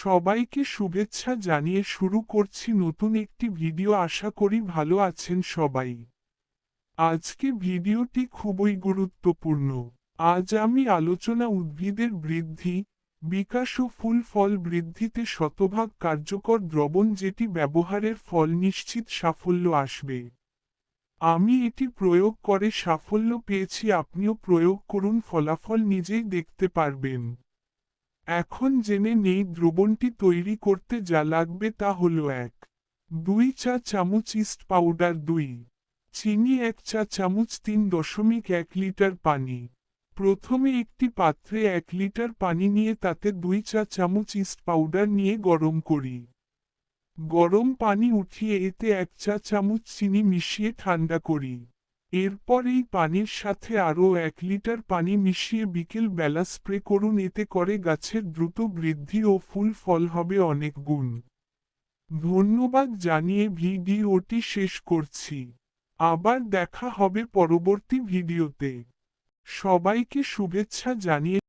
সবাইকে শুভেচ্ছা জানিয়ে শুরু করছি নতুন একটি ভিডিও। আশা করি ভালো আছেন সবাই। আজকে ভিডিওটি খুবই গুরুত্বপূর্ণ। আজ আমি আলোচনা উদ্ভিদের বৃদ্ধি, বিকাশ ও ফুল ফল বৃদ্ধিতে শতভাগ কার্যকর দ্রবণ যেটি ব্যবহারের ফল নিশ্চিত সাফল্য আসবে। আমি এটি প্রয়োগ করে সাফল্য পেয়েছি, আপনিও প্রয়োগ করুন, ফলাফল নিজেই দেখতে পারবেন। এখন জেনে নেই দ্রবণটি তৈরি করতে যা লাগবে তা হলো 1-2 চা চামচ ইস্ট পাউডার, 2 চিনি, 1 চা চামচ, 3.1 লিটার পানি। প্রথমে একটি পাত্রে 1 লিটার পানি নিয়ে তাতে 2 চা চামচ ইস্ট পাউডার নিয়ে গরম করি। গরম পানি উঠিয়ে এতে 1 চা চামচ চিনি মিশিয়ে ঠান্ডা করি। এরপর এই পানির সাথে আরও 1 লিটার পানি মিশিয়ে বিকেল বেলা স্প্রে করুন, এতে করে গাছের দ্রুত বৃদ্ধি ও ফুল ফল হবে অনেক গুণ। ধন্যবাদ জানিয়ে ভিডিওটি শেষ করছি। আবার দেখা হবে পরবর্তী ভিডিওতে। সবাইকে শুভেচ্ছা জানিয়ে